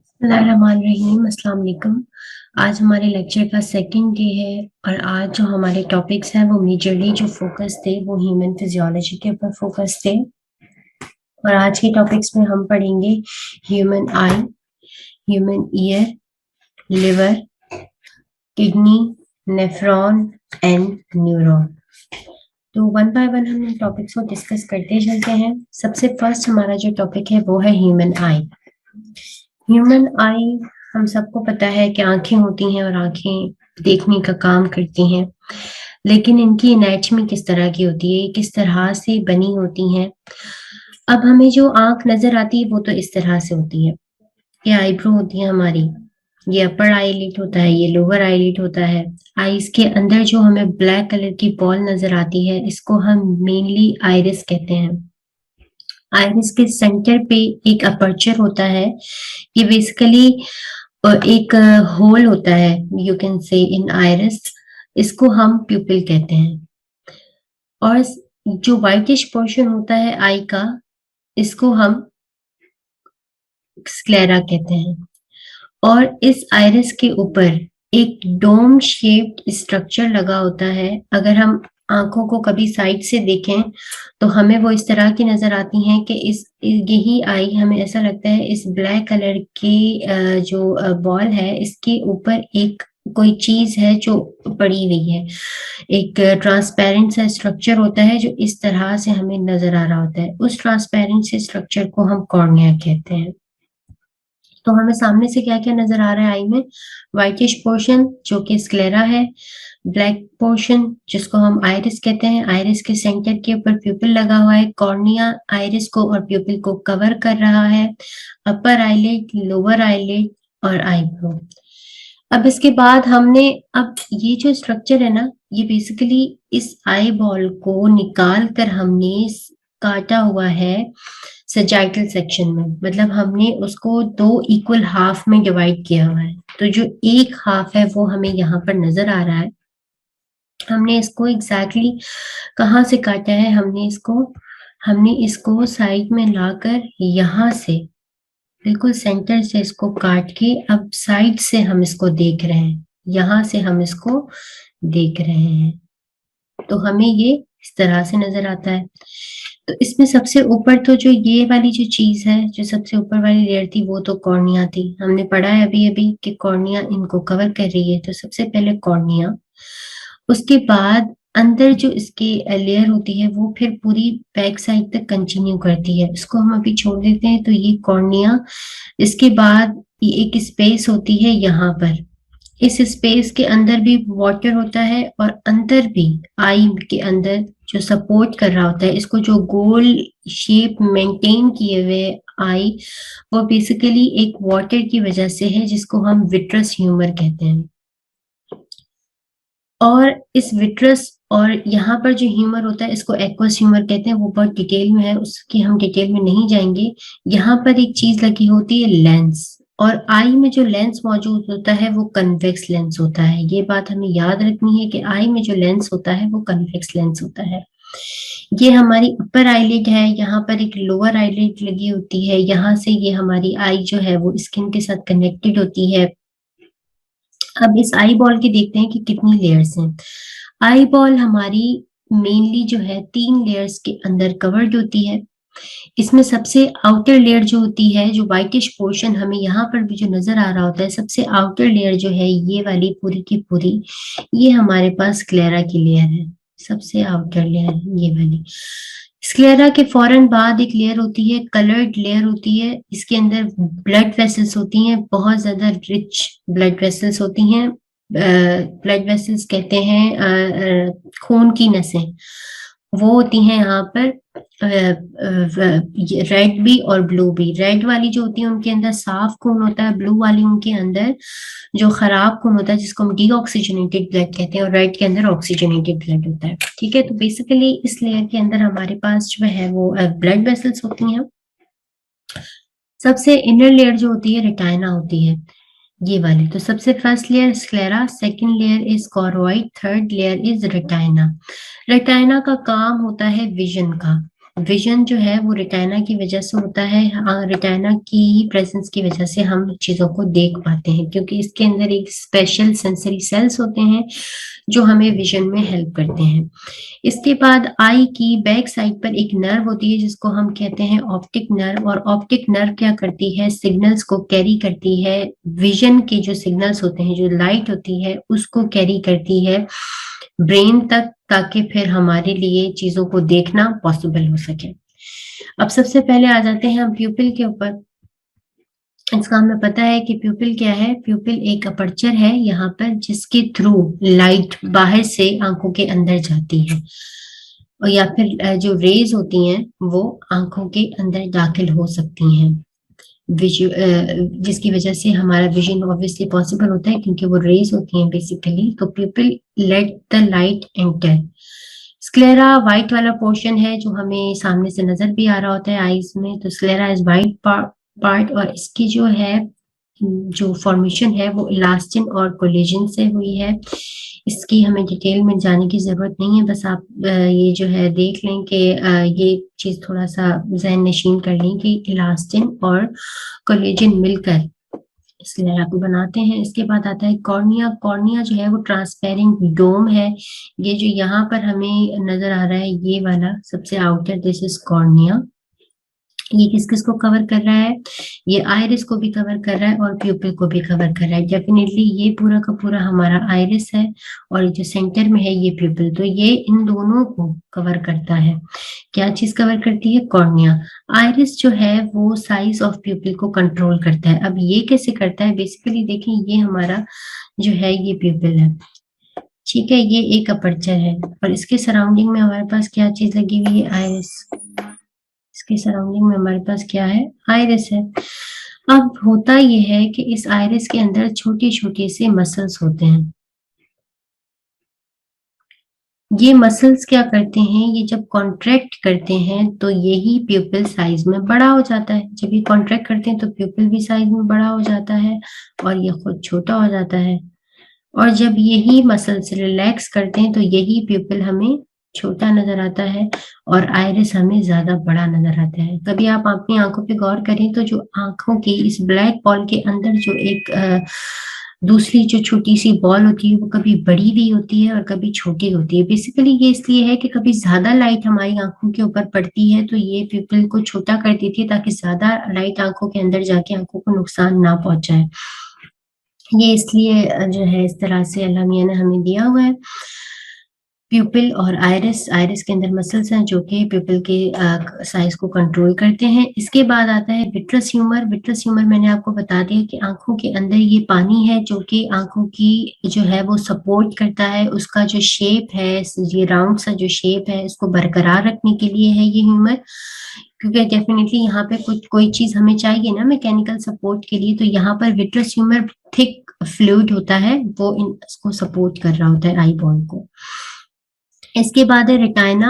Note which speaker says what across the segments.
Speaker 1: बिस्मिल्लाहिर्रहमानिर्रहीम, अस्सलाम वालेकुम। आज हमारे लेक्चर का सेकंड डे है और आज जो हमारे टॉपिक्स हैं वो मेजरली जो फोकस थे वो ह्यूमन फिजियोलॉजी के ऊपर फोकस थे। और आज के टॉपिक्स में हम पढ़ेंगे human I, human ear, liver, kidney, nephron and neuron. तो वन बाय वन हम इन टॉपिक्स को डिस्कस करते चलते हैं। सबसे फर्स्ट हमारा जो टॉपिक है वो है ह्यूमन आई। ह्यूमन आई, हम सबको पता है कि आंखें होती हैं और आंखें देखने का काम करती हैं, लेकिन इनकी एनाटॉमी किस तरह की होती है, किस तरह से बनी होती हैं। अब हमें जो आंख नजर आती है वो तो इस तरह से होती है, ये आईब्रो होती है हमारी, ये अपर आईलिड होता है, ये लोअर आईलिड होता है। आईज के अंदर जो हमें ब्लैक कलर की बॉल नजर आती है इसको हम मेनली आइरिस कहते हैं। आइरिस के सेंटर पे एक अपर्चर होता है, ये बेसिकली एक होल होता है, you can say in iris, इसको हम प्यूपिल कहते हैं। और जो व्हाइटिश पोर्शन होता है आई का, इसको हम स्क्लेरा कहते हैं। और इस आइरिस के ऊपर एक डोम शेप्ड स्ट्रक्चर लगा होता है। अगर हम आंखों को कभी साइड से देखें तो हमें वो इस तरह की नजर आती हैं कि यही आई, हमें ऐसा लगता है इस ब्लैक कलर की जो बॉल है इसके ऊपर एक कोई चीज है जो पड़ी हुई है। एक ट्रांसपेरेंट सा स्ट्रक्चर होता है जो इस तरह से हमें नजर आ रहा होता है, उस ट्रांसपेरेंट से स्ट्रक्चर को हम कॉर्निया कहते हैं। तो हमें सामने से क्या क्या नजर आ रहा है आई में? व्हाइटिश पोर्शन जो कि स्क्लेरा है, ब्लैक पोर्शन जिसको हम आइरिस कहते हैं, आइरिस के सेंटर के ऊपर प्यूपिल लगा हुआ है, कॉर्निया आइरिस को और प्यूपिल को कवर कर रहा है, अपर आईलिड, लोअर आईलिड और आईब्रो। अब इसके बाद हमने, अब ये जो स्ट्रक्चर है ना, ये बेसिकली इस आई बॉल को निकाल कर हमने काटा हुआ है सजाइटल सेक्शन में, मतलब हमने उसको दो इक्वल हाफ में डिवाइड किया हुआ है। तो जो एक हाफ है वो हमें यहाँ पर नजर आ रहा है। हमने इसको एग्जैक्टली कहाँ से काटा है? हमने इसको साइड में लाकर यहाँ से बिल्कुल सेंटर से इसको काट के अब साइड से हम इसको देख रहे हैं, यहाँ से हम इसको देख रहे हैं, तो हमें ये इस तरह से नजर आता है। तो इसमें सबसे ऊपर तो जो ये वाली जो चीज है, जो सबसे ऊपर वाली लेयर थी वो तो कॉर्निया थी। हमने पढ़ा है अभी अभी कि कॉर्निया इनको कवर कर रही है, तो सबसे पहले कॉर्निया, उसके बाद अंदर जो इसकी लेयर होती है वो फिर पूरी बैक साइड तक कंटिन्यू करती है, इसको हम अभी छोड़ देते हैं। तो ये कॉर्निया, इसके बाद ये एक स्पेस होती है यहाँ पर, इस स्पेस के अंदर भी वाटर होता है और अंदर भी आई के अंदर जो सपोर्ट कर रहा होता है इसको, जो गोल शेप मेंटेन किए हुए आई, वो बेसिकली एक वाटर की वजह से है जिसको हम विट्रस ह्यूमर कहते हैं। और इस विट्रस और यहाँ पर जो ह्यूमर होता है इसको एक्वस ह्यूमर कहते हैं, वो बहुत डिटेल में है, उसकी हम डिटेल में नहीं जाएंगे। यहाँ पर एक चीज लगी होती है लेंस, और आई में जो लेंस मौजूद होता है वो कन्वेक्स लेंस होता है। ये बात हमें याद रखनी है कि आई में जो लेंस होता है वो कन्वेक्स लेंस होता है। ये हमारी अपर आईलिड है, यहाँ पर एक लोअर आईलिड लगी होती है, यहाँ से ये हमारी आई जो है वो स्किन के साथ कनेक्टेड होती है। अब इस आई बॉल के देखते हैं कि कितनी लेयर्स हैं। आई बॉल हमारी मेनली जो है 3 लेयर्स के अंदर कवर्ड होती है। इसमें सबसे आउटर लेयर जो होती है, जो व्हाइटिश पोर्शन हमें यहाँ पर भी जो नजर आ रहा होता है, सबसे आउटर लेयर जो है ये वाली पूरी की पूरी, ये हमारे पास स्क्लेरा की लेयर है। सबसे आउटर लेयर ये वाली स्क्लेरा के फौरन बाद एक लेयर होती है, कलर्ड लेयर होती है, इसके अंदर ब्लड वेसल्स होती हैं, बहुत ज्यादा रिच ब्लड वेसल्स होती हैं। ब्लड वेसल्स कहते हैं खून की नसें, वो होती हैं यहाँ पर रेड भी और ब्लू भी। रेड वाली जो होती है उनके अंदर साफ खून होता है, ब्लू वाली उनके अंदर जो खराब खून होता है जिसको हम डीऑक्सीजनेटेड ब्लड कहते हैं, और रेड के अंदर ऑक्सीजनेटेड ब्लड होता है। ठीक है, तो बेसिकली इस लेयर के अंदर हमारे पास जो है वो ब्लड वेसल्स होती हैं। सबसे इनर लेयर जो होती है रेटाइना होती है, ये वाली। तो सबसे first layer sclera, second layer is choroid, third layer is retina. Retina का काम होता है विजन का, विजन जो है वो रेटिना की वजह से होता है। रेटिना की ही प्रेजेंस की वजह से हम चीजों को देख पाते हैं, क्योंकि इसके अंदर एक स्पेशल सेंसरी सेल्स होते हैं जो हमें विजन में हेल्प करते हैं। इसके बाद आई की बैक साइड पर एक नर्व होती है जिसको हम कहते हैं ऑप्टिक नर्व, और ऑप्टिक नर्व क्या करती है, सिग्नल्स को कैरी करती है। विजन के जो सिग्नल्स होते हैं, जो लाइट होती है, उसको कैरी करती है ब्रेन तक, ताकि फिर हमारे लिए चीजों को देखना पॉसिबल हो सके। अब सबसे पहले आ जाते हैं हम प्यूपिल के ऊपर। इसका हमें पता है कि प्यूपिल क्या है। प्यूपिल एक अपर्चर है यहाँ पर, जिसके थ्रू लाइट बाहर से आंखों के अंदर जाती है, और या फिर जो रेज होती हैं वो आंखों के अंदर दाखिल हो सकती हैं, जिसकी वजह से हमारा विजन ऑब्वियसली पॉसिबल होता है, क्योंकि वो रेज होती हैं बेसिकली। तो प्यूपिल let the light enter. Sclera white वाला पोर्शन है जो हमें सामने से नजर भी आ रहा होता है आईज में। तो स्क्लेरा इज व्हाइट पार्ट, और इसकी जो है जो फॉर्मेशन है वो इलास्टिन और कोलेजन से हुई है। इसकी हमें डिटेल में जाने की जरूरत नहीं है, बस आप ये जो है देख लें कि ये चीज थोड़ा सा ज़हन नशीन कर लें कि इलास्टिन और कोलेजन मिलकर इस लेयर को बनाते हैं। इसके बाद आता है कॉर्निया। कॉर्निया जो है वो ट्रांसपेरेंट डोम है। ये जो यहाँ पर हमें नजर आ रहा है, ये वाला सबसे आउटर, दिस इज कॉर्निया। ये किस किस को कवर कर रहा है, ये आइरिस को भी कवर कर रहा है और प्यूपिल को भी कवर कर रहा है। डेफिनेटली ये पूरा का पूरा हमारा आइरिस है, और जो सेंटर में है ये प्यूपिल, तो ये इन दोनों को कवर करता है। क्या चीज कवर करती है, कॉर्निया। आइरिस जो है वो साइज ऑफ प्यूपिल को कंट्रोल करता है। अब ये कैसे करता है, बेसिकली देखें, ये हमारा जो है ये प्यूपिल है, ठीक है, ये एक अपर्चर है, और इसके सराउंडिंग में हमारे पास क्या चीज लगी हुई है, आइरिस। इसके सराउंडिंग में हमारे पास क्या है, आइरिस है। अब होता यह है कि इस आइरिस के अंदर छोटे छोटे से मसल्स होते हैं। ये मसल्स क्या करते हैं, ये जब कॉन्ट्रैक्ट करते हैं तो यही प्यूपिल साइज में बड़ा हो जाता है। जब ये कॉन्ट्रैक्ट करते हैं तो प्यूपिल भी साइज में बड़ा हो जाता है और ये खुद छोटा हो जाता है। और जब यही मसल्स रिलैक्स करते हैं तो यही प्यूपिल हमें छोटा नजर आता है और आइरिस हमें ज्यादा बड़ा नजर आता है। कभी आप अपनी आंखों पे गौर करें तो जो आंखों की इस ब्लैक बॉल के अंदर जो एक दूसरी जो छोटी सी बॉल होती है वो कभी बड़ी भी होती है और कभी छोटी होती है। बेसिकली ये इसलिए है कि कभी ज्यादा लाइट हमारी आंखों के ऊपर पड़ती है तो ये प्यूपिल को छोटा कर देती है, ताकि ज्यादा लाइट आंखों के अंदर जाके आंखों को नुकसान ना पहुंचाए। ये इसलिए जो है इस तरह से अल्लाह मियां ने हमें दिया हुआ है। प्यूपिल और आइरिस, आइरिस के अंदर मसल्स हैं जो कि प्यूपिल के साइज को कंट्रोल करते हैं। इसके बाद आता है विट्रस ह्यूमर। विट्रस ह्यूमर मैंने आपको बता दिया कि आंखों के अंदर ये पानी है जो कि आंखों की जो है वो सपोर्ट करता है। उसका जो शेप है, ये राउंड सा जो शेप है, इसको बरकरार रखने के लिए है ये ह्यूमर, क्योंकि डेफिनेटली यहाँ पे कुछ कोई चीज हमें चाहिए ना मैकेनिकल सपोर्ट के लिए, तो यहाँ पर विट्रस ह्यूमर थिक फ्लूइड होता है, वो इसको सपोर्ट कर रहा होता है आई बॉल को। इसके बाद है रेटाइना।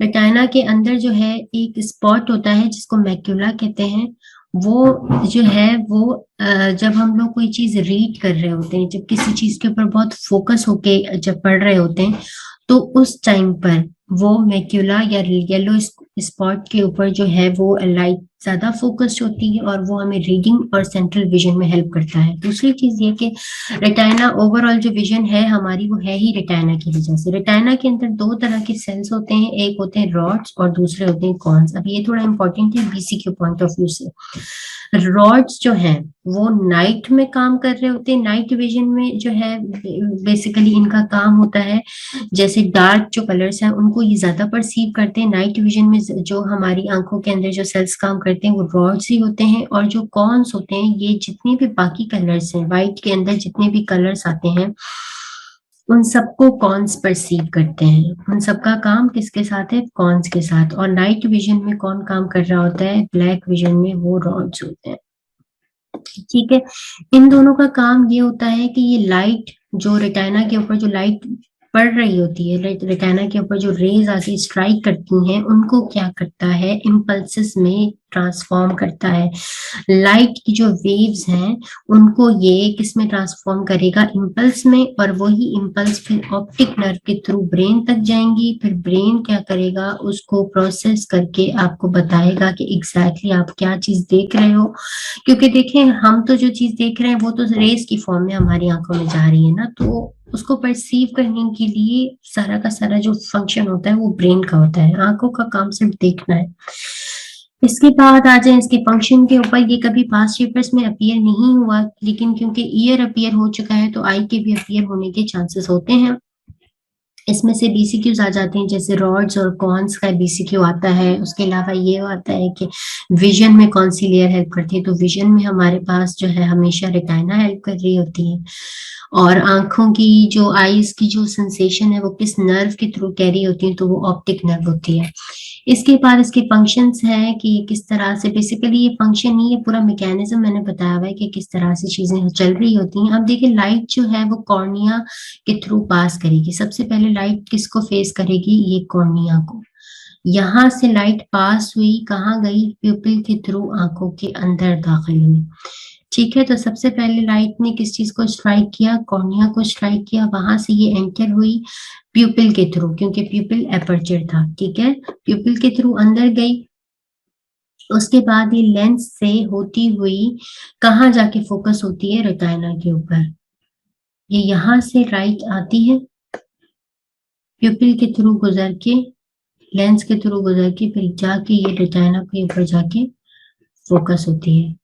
Speaker 1: रेटाइना के अंदर जो है एक स्पॉट होता है जिसको मैक्यूला कहते हैं। वो जो है वो जब हम लोग कोई चीज रीड कर रहे होते हैं, जब किसी चीज के ऊपर बहुत फोकस होके जब पढ़ रहे होते हैं, तो उस टाइम पर वो मैक्यूला या येलो स्पॉट के ऊपर जो है वो लाइट ज्यादा फोकस्ड होती है और वो हमें रीडिंग और सेंट्रल विजन में हेल्प करता है। दूसरी चीज ये कि रेटाइना ओवरऑल जो विजन है हमारी वो है ही रेटाइना की वजह से। रेटाइना के अंदर दो तरह के सेल्स होते हैं, एक होते हैं रॉड्स और दूसरे होते हैं कॉन्स। अब ये थोड़ा इंपॉर्टेंट है बीसीक्यू पॉइंट ऑफ व्यू से। रॉड्स जो है वो नाइट में काम कर रहे होते हैं, नाइट विजन में जो है बेसिकली इनका काम होता है, जैसे डार्क जो कलर्स हैं उनको ये ज्यादा परसीव करते हैं। नाइट विजन में जो हमारी आंखों के अंदर जो सेल्स काम करते हैं वो रॉड्स ही होते हैं, और जो कॉन्स होते हैं ये जितने भी बाकी कलर्स हैं, व्हाइट के अंदर जितने भी कलर्स आते हैं उन सबको कॉन्स परसीव करते हैं। उन सबका काम किसके साथ है, कॉन्स के साथ। और नाइट विजन में कौन काम कर रहा होता है, ब्लैक विजन में वो रॉड्स होते हैं, ठीक है। इन दोनों का काम ये होता है कि ये लाइट जो रेटाइना के ऊपर जो लाइट पड़ रही होती है, रेटाइना के ऊपर जो रेज आके स्ट्राइक करती हैं, उनको क्या करता है, इम्पल्सेस में ट्रांसफॉर्म करता है। लाइट की जो वेव्स हैं उनको ये किस में ट्रांसफॉर्म करेगा, इम्पल्स में, और वही इम्पल्स फिर ऑप्टिक नर्व के थ्रू ब्रेन तक जाएंगी। फिर ब्रेन क्या करेगा, उसको प्रोसेस करके आपको बताएगा कि एग्जैक्टली आप क्या चीज देख रहे हो। क्योंकि देखें, हम तो जो चीज देख रहे हैं वो तो रेस की फॉर्म में हमारी आंखों में जा रही है ना, तो उसको परसीव करने के लिए सारा का सारा जो फंक्शन होता है वो ब्रेन का होता है, आंखों का काम सिर्फ देखना है। इसके बाद आ जाए इसके फंक्शन के ऊपर, ये कभी पास्ट पेपर्स में अपीयर नहीं हुआ, लेकिन क्योंकि ईयर अपीयर हो चुका है तो आई के भी अपीयर होने के चांसेस होते हैं। इसमें से बीसीक्यूज आ जाते हैं, जैसे रॉड्स और कॉन्स का बीसीक्यू आता है। उसके अलावा ये आता है कि विजन में कौन सी लेयर हेल्प करती है, तो विजन में हमारे पास जो है हमेशा रेटाइना हेल्प कर रही होती है। और आंखों की जो आईज की जो सेंसेशन है वो किस नर्व के थ्रू कैरी होती है, तो वो ऑप्टिक नर्व होती है। इसके बाद इसके फंक्शंस है कि किस तरह से, बेसिकली ये फंक्शन ही, ये पूरा मैकेनिज्म मैंने बताया हुआ है कि किस तरह से चीजें चल रही होती हैं। अब देखिए, लाइट जो है वो कॉर्निया के थ्रू पास करेगी। सबसे पहले लाइट किसको फेस करेगी, ये कॉर्निया को। यहाँ से लाइट पास हुई, कहाँ गई, प्यूपिल के थ्रू आंखों के अंदर दाखिल हुई। ठीक है, तो सबसे पहले लाइट ने किस चीज को स्ट्राइक किया, कॉर्निया को स्ट्राइक किया, वहां से ये एंटर हुई प्यूपिल के थ्रू, क्योंकि प्यूपिल एपर्चर था। ठीक है, प्यूपिल के थ्रू अंदर गई। उसके बाद ये लेंस से होती हुई कहाँ जाके फोकस होती है, रेटाइना के ऊपर। ये यहाँ से लाइट आती है, प्यूपिल के थ्रू गुजर के, लेंस के थ्रू गुजर के, फिर जाके ये रेटाइना के ऊपर जाके फोकस होती है।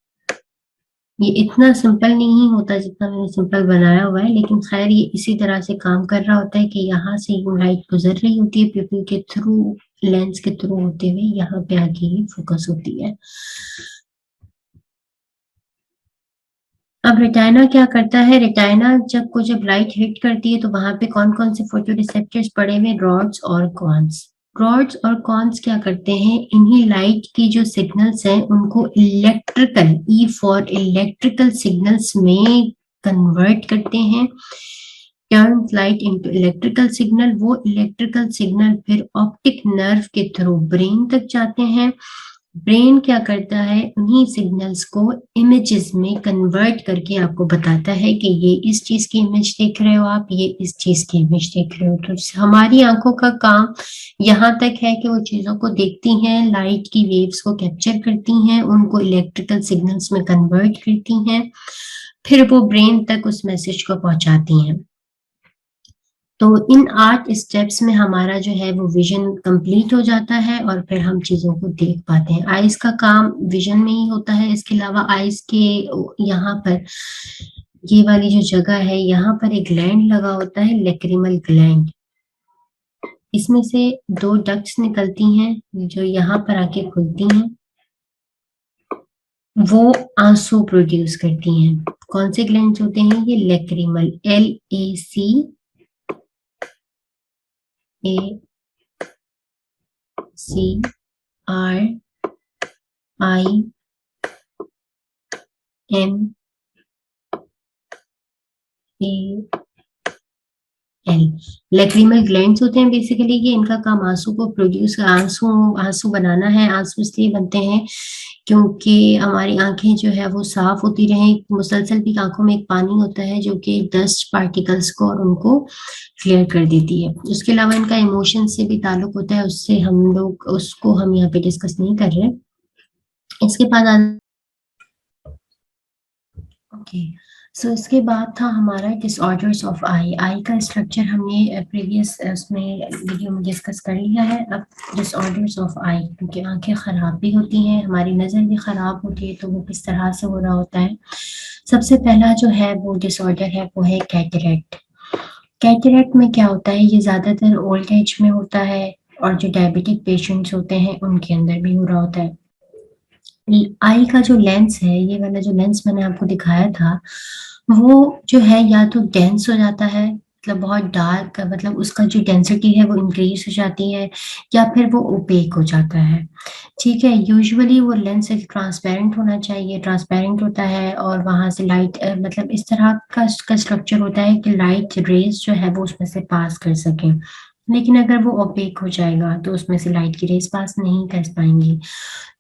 Speaker 1: ये इतना सिंपल नहीं होता जितना मैंने सिंपल बनाया हुआ है, लेकिन खैर ये इसी तरह से काम कर रहा होता है कि यहाँ से ये लाइट गुजर रही होती है प्यूपिल के थ्रू, लेंस के थ्रू होते हुए यहाँ पे आके ये फोकस होती है। अब रेटाइना क्या करता है, रेटाइना जब लाइट हिट करती है तो वहां पे कौन कौन से फोटो रिसेप्टर्स पड़े हुए, रॉड्स और कॉन्स। रॉड्स और कॉन्स क्या करते हैं, इन्हीं लाइट की जो सिग्नल्स हैं उनको electrical, E for electrical signals में कन्वर्ट करते हैं। Turn light into electrical signal, वो इलेक्ट्रिकल सिग्नल फिर ऑप्टिक नर्व के थ्रू ब्रेन तक जाते हैं। ब्रेन क्या करता है, उन्हीं सिग्नल्स को इमेजेस में कन्वर्ट करके आपको बताता है कि ये इस चीज की इमेज देख रहे हो आप, ये इस चीज की इमेज देख रहे हो। तो हमारी आंखों का काम यहाँ तक है कि वो चीजों को देखती हैं, लाइट की वेव्स को कैप्चर करती हैं, उनको इलेक्ट्रिकल सिग्नल्स में कन्वर्ट करती हैं, फिर वो ब्रेन तक उस मैसेज को पहुंचाती हैं। तो इन 8 स्टेप्स में हमारा जो है वो विजन कंप्लीट हो जाता है और फिर हम चीजों को देख पाते हैं। आइज का काम विजन में ही होता है। इसके अलावा आइज के यहाँ पर, ये वाली जो जगह है, यहाँ पर एक ग्लैंड लगा होता है, लेक्रिमल ग्लैंड। इसमें से 2 डक्ट्स निकलती हैं जो यहाँ पर आके खुलती हैं, वो आंसू प्रोड्यूस करती हैं। कौन से ग्लैंड होते हैं ये, लेक्रिमल, LACRIMAL लेक्रिमल ग्लैंड्स होते हैं बेसिकली। ये इनका काम आंसू को प्रोड्यूस, आंसू आंसू बनाना है। आंसू इसलिए बनते हैं क्योंकि हमारी आंखें जो है वो साफ होती रहें। मुसलसल भी आंखों में एक पानी होता है जो कि डस्ट पार्टिकल्स को और उनको क्लियर कर देती है। उसके अलावा इनका इमोशन से भी ताल्लुक होता है, उससे हम लोग उसको हम यहाँ पे डिस्कस नहीं कर रहे। इसके बाद ओके, सो इसके बाद था हमारा डिसऑर्डर्स ऑफ आई। आई का स्ट्रक्चर हमने प्रीवियस उसमें वीडियो में डिस्कस कर लिया है। अब डिसऑर्डर्स ऑफ आई, क्योंकि आंखें खराब भी होती हैं, हमारी नज़र भी खराब होती है, तो वो किस तरह से हो रहा होता है। सबसे पहला जो है वो डिसऑर्डर है वो है कैटरेक्ट। कैटरेक्ट में क्या होता है, ये ज़्यादातर ओल्ड एज में होता है और जो डायबिटिक पेशेंट्स होते हैं उनके अंदर भी हो रहा होता है। आई का जो लेंस है, ये वाला जो लेंस मैंने आपको दिखाया था, वो जो है या तो डेंस हो जाता है, मतलब बहुत डार्क, मतलब उसका जो डेंसिटी है वो इंक्रीज हो जाती है, या फिर वो ओपेक हो जाता है। ठीक है, यूजुअली वो लेंस एक ट्रांसपेरेंट होना चाहिए, ट्रांसपेरेंट होता है और वहां से लाइट मतलब इस तरह का स्ट्रक्चर होता है कि लाइट रेज जो है वो उसमें से पास कर सके। लेकिन अगर वो ओपेक हो जाएगा तो उसमें से लाइट की रेस पास नहीं कर पाएंगी,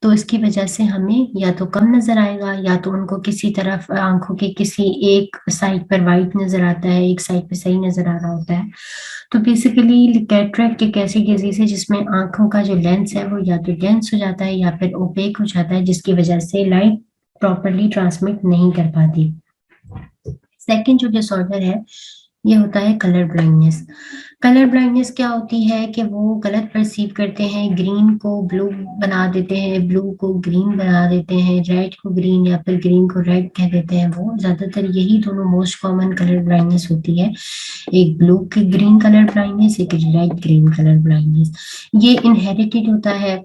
Speaker 1: तो इसकी वजह से हमें या तो कम नजर आएगा या तो उनको किसी तरफ आंखों के किसी एक साइड पर वाइट नजर आता है, एक साइड पे सही नजर आ रहा होता है। तो बेसिकली कैटरेक्ट एक ऐसी डिजीज है जिसमें आंखों का जो लेंस है वो या तो डेंस हो जाता है या फिर ओपेक हो जाता है, जिसकी वजह से लाइट प्रॉपरली ट्रांसमिट नहीं कर पाती। सेकेंड जो डिसऑर्डर है ये होता है कलर ब्लाइंडनेस। कलर ब्लाइंडनेस क्या होती है कि वो गलत परसीव करते हैं, ग्रीन को ब्लू बना देते हैं, ब्लू को ग्रीन बना देते हैं, रेड को ग्रीन या फिर ग्रीन को रेड कह देते हैं। वो ज्यादातर यही दोनों मोस्ट कॉमन कलर ब्लाइंडनेस होती है, एक ब्लू की ग्रीन कलर ब्लाइंडनेस, एक रेड ग्रीन कलर ब्लाइंडनेस। ये इनहेरिटेड होता है,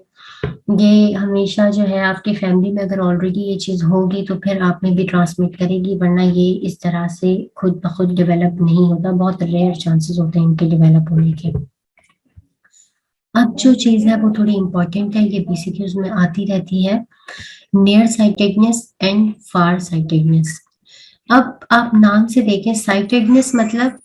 Speaker 1: ये हमेशा जो है आपकी फैमिली में अगर ऑलरेडी ये चीज होगी तो फिर आप में भी ट्रांसमिट करेगी, वरना ये इस तरह से खुद ब खुद डेवलप नहीं होता, बहुत रेयर चांसेस होते हैं इनके डेवलप होने के। अब जो चीज है वो थोड़ी इंपॉर्टेंट है, ये बीसीक्यूज में आती रहती है, near sightedness and far sightedness. अब आप नाम से देखें, साइटेडनेस मतलब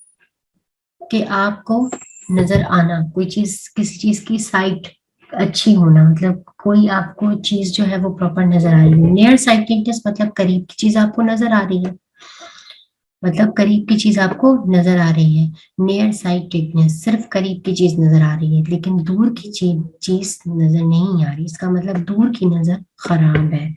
Speaker 1: कि आपको नजर आना, कोई चीज किसी चीज की साइट अच्छी होना, मतलब कोई आपको चीज जो है वो प्रॉपर नजर आ रही है। नियर साइटेडनेस मतलब करीब की चीज आपको नजर आ रही है, मतलब करीब की चीज आपको नजर आ रही है। नियर साइटेडनेस सिर्फ करीब की चीज नजर आ रही है लेकिन दूर की चीज चीज नजर नहीं आ रही, इसका मतलब दूर की नजर खराब है।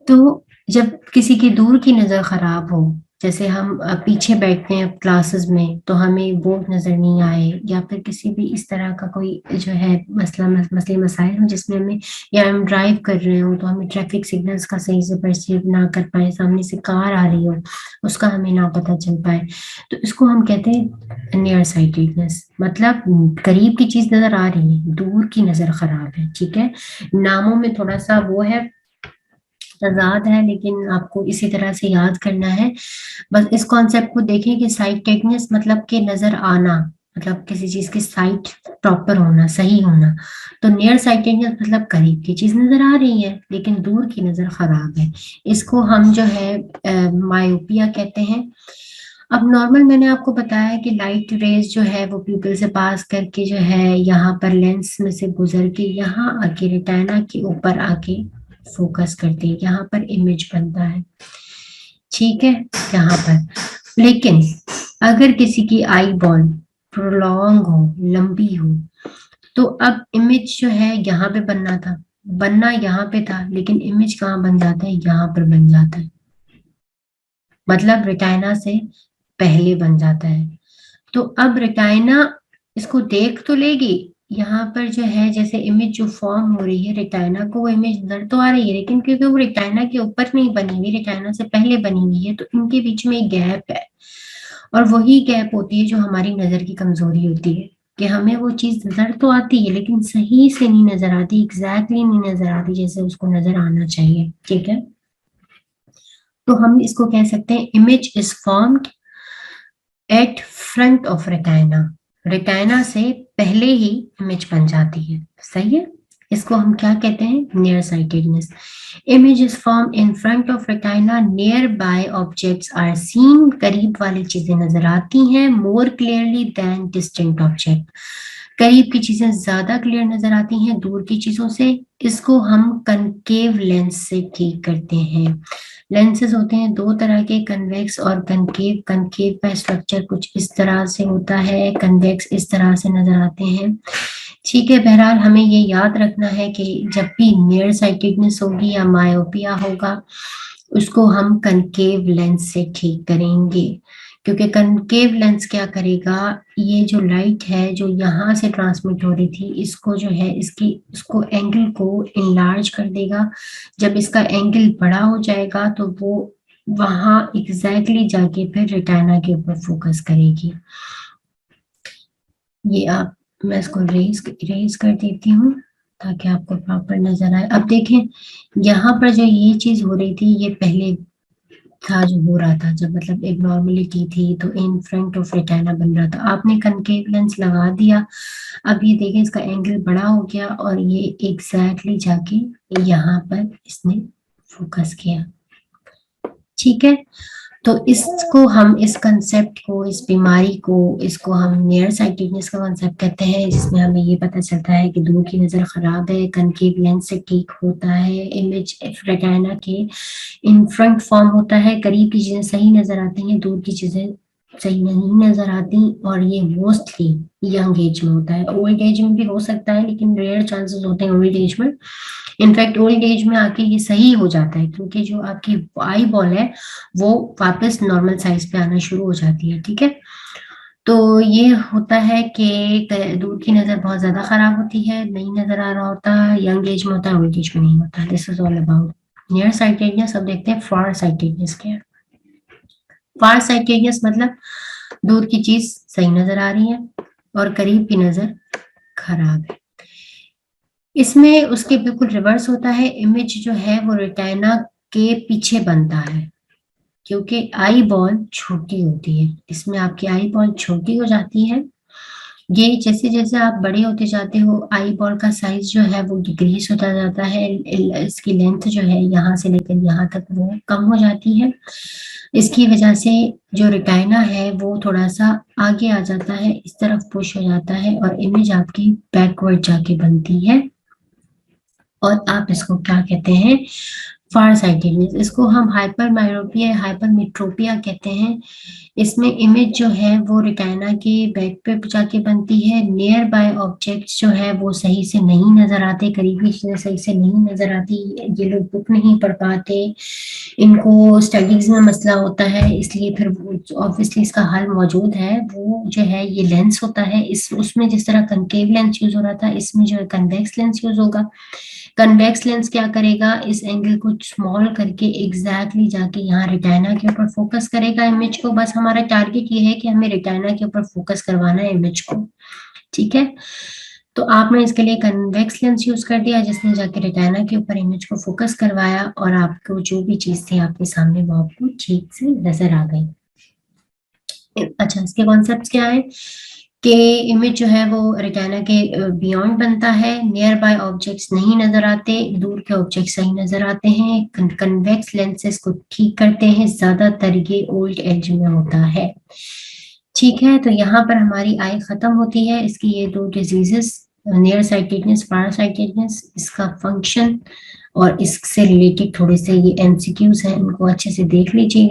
Speaker 1: तो जब किसी की दूर की नजर खराब हो, जैसे हम पीछे बैठते हैं क्लासेस में तो हमें बोर्ड नजर नहीं आए, या फिर किसी भी इस तरह का कोई जो है मसले मसाइल हो जिसमें हमें, या हम ड्राइव कर रहे हो तो हमें ट्रैफिक सिग्नल्स का सही से परसीव ना कर पाए, सामने से कार आ रही हो उसका हमें ना पता चल पाए, तो इसको हम कहते हैं नियर साइटेडनेस। मतलब करीब की चीज नजर आ रही है, दूर की नजर खराब है। ठीक है, नामों में थोड़ा सा वो है, तजाद है, लेकिन आपको इसी तरह से याद करना है। बस इस कॉन्सेप्ट को देखें कि साइटेडनेस मतलब के नजर आना, मतलब किसी चीज की साइट प्रॉपर होना, सही होना। तो नियर साइटेडनेस मतलब करीब की चीज नजर आ रही है लेकिन दूर की नजर खराब है, इसको हम जो है मायोपिया कहते हैं। अब नॉर्मल मैंने आपको बताया कि लाइट रेज जो है वो प्यूपिल से पास करके जो है यहाँ पर लेंस में से गुजर के यहाँ आके रेटिना के ऊपर आके फोकस करते हैं, यहाँ पर इमेज बनता है। ठीक है, यहाँ पर लेकिन अगर किसी की आई बॉल प्रोलॉन्ग हो, लंबी हो, तो अब इमेज जो है यहाँ पे बनना था, बनना यहाँ पे था, लेकिन इमेज कहाँ बन जाता है, यहाँ पर बन जाता है, मतलब रेटाइना से पहले बन जाता है। तो अब रेटाइना इसको देख तो लेगी, यहाँ पर जो है जैसे इमेज जो फॉर्म हो रही है रेटाइना को, वो इमेज नजर तो आ रही है लेकिन क्योंकि वो रेटाइना के ऊपर नहीं बनी हुई, रेटाइना से पहले बनी हुई है, तो इनके बीच में एक गैप है। और वही गैप होती है जो हमारी नजर की कमजोरी होती है, कि हमें वो चीज नजर तो आती है लेकिन सही से नहीं नजर आती, एग्जैक्टली नहीं नजर आती जैसे उसको नजर आना चाहिए। ठीक है, तो हम इसको कह सकते हैं image is formed at front of retina, retina से पहले ही इमेज बन जाती है। सही है, इसको हम क्या कहते हैं, near sightedness. Image is form in front of retina, nearby objects are seen, करीब वाली चीजें नजर आती हैं, more clearly than distant object, करीब की चीजें ज्यादा क्लियर नजर आती हैं दूर की चीजों से। इसको हम कनकेव लेंस से ठीक करते हैं। लेंसेज होते हैं दो तरह के, कन्वेक्स और कनकेव। कनकेव का स्ट्रक्चर कुछ इस तरह से होता है, कन्वेक्स इस तरह से नजर आते हैं। ठीक है, बहरहाल हमें ये याद रखना है कि जब भी नियर साइटेडनेस होगी या मायोपिया होगा उसको हम कनकेव लेंस से ठीक करेंगे, क्योंकि कनकेव लेंस क्या करेगा, ये जो लाइट है जो यहाँ से ट्रांसमिट हो रही थी इसको जो है इसकी इसको एंगल को इनलार्ज कर देगा। जब इसका एंगल बड़ा हो जाएगा तो वो वहां एग्जैक्टली जाके फिर रेटाइना के ऊपर फोकस करेगी। ये आप, मैं इसको रेज कर देती हूँ ताकि आपको प्रॉपर नजर आए। अब देखें यहाँ पर जो ये चीज हो रही थी ये पहले था जो हो रहा था, जब मतलब एक नॉर्मलिटी थी तो इन फ्रंट ऑफ रेटाइना बन रहा था, आपने कनकेव लेंस लगा दिया। अब ये देखें इसका एंगल बड़ा हो गया और ये एग्जैक्टली जाके यहाँ पर इसने फोकस किया। ठीक है, तो इसको हम इस कंसेप्ट को, इस बीमारी को, इसको हम नियर साइटेडनेस का कंसेप्ट कहते हैं, जिसमें हमें ये पता चलता है कि दूर की नजर खराब है, कनकेव लेंस से ठीक होता है, इमेज रेटिना के इन फ्रंट फॉर्म होता है, करीब की चीजें सही नजर आती हैं, दूर की चीजें सही नहीं नजर आती, और ये मोस्टली यंग एज में होता है। ओल्ड एज में भी हो सकता है, लेकिन रेयर चांसेस होते हैं ओल्ड एज में। इनफैक्ट ओल्ड एज में आके ये सही हो जाता है, क्योंकि जो आपकी आई बॉल है वो वापस नॉर्मल साइज पे आना शुरू हो जाती है। ठीक है, तो ये होता है कि दूर की नजर बहुत ज्यादा खराब होती है, नहीं नजर आ रहा होता, यंग एज में होता है, ओल्ड एज में नहीं होता। This is all about near sightedness. अब देखते हैं फार साइटेडनेस क्या है। फार साइटेडनेस मतलब दूर की चीज सही नजर आ रही है और करीब की नजर खराब है। इसमें उसके बिल्कुल रिवर्स होता है, इमेज जो है वो रेटिना के पीछे बनता है, क्योंकि आई बॉल छोटी होती है। इसमें आपकी आई बॉल छोटी हो जाती है। ये जैसे जैसे आप बड़े होते जाते हो, आई बॉल का साइज जो है वो डिक्रीज होता जाता है, इसकी लेंथ जो है यहाँ से लेकर यहाँ तक वो कम हो जाती है। इसकी वजह से जो रेटिना है वो थोड़ा सा आगे आ जाता है, इस तरफ पुश हो जाता है, और इमेज आपकी बैकवर्ड जाके बनती है, और आप इसको क्या कहते हैं, फार साइटेडनेस। इसको हम हाइपर मायोपिया, हाइपर मेट्रोपिया कहते हैं। इसमें इमेज जो है वो रेटिना के बैक पे जाके बनती है, नियर बाय ऑब्जेक्ट्स जो है वो सही से नहीं नजर आते, करीबी चीजें सही से नहीं नजर आती। ये लोग बुक नहीं पढ़ पाते, इनको स्टडीज में मसला होता है, इसलिए फिर ऑब्वियसली इसका हल मौजूद है। वो जो है ये लेंस होता है, इस उसमें जिस तरह कनकेव लेंस यूज हो रहा था, इसमें जो है कन्वेक्स लेंस यूज होगा। कन्वेक्स लेंस क्या करेगा, इस एंगल को स्मॉल करके एग्जैक्टली जाके यहाँ रेटिना के ऊपर फोकस करेगा इमेज को। बस हमारा टारगेट ये है कि हमें रेटिना के ऊपर फोकस करवाना है इमेज को। ठीक है, तो आपने इसके लिए कन्वेक्स लेंस यूज कर दिया, जिसने जाके रेटिना के ऊपर इमेज को फोकस करवाया, और आपको जो भी चीज थी आपके सामने वो आपको ठीक से नजर आ गई। अच्छा, इसके कॉन्सेप्ट्स क्या है कि इमेज जो है वो रेटिना के बियॉन्ड बनता है, नियर बाय ऑब्जेक्ट्स नहीं नजर आते, दूर के ऑब्जेक्ट सही नजर आते हैं, कन्वेक्स लेंसेज को ठीक करते हैं, ज्यादातर ये ओल्ड एज में होता है। ठीक है, तो यहाँ पर हमारी आई खत्म होती है। इसकी ये दो डिजीजेस, नियर साइटेडनेस, फार साइटेडनेस, इसका फंक्शन और इससे रिलेटेड थोड़े से ये एमसीक्यूज हैं, इनको अच्छे से देख लीजिएगा।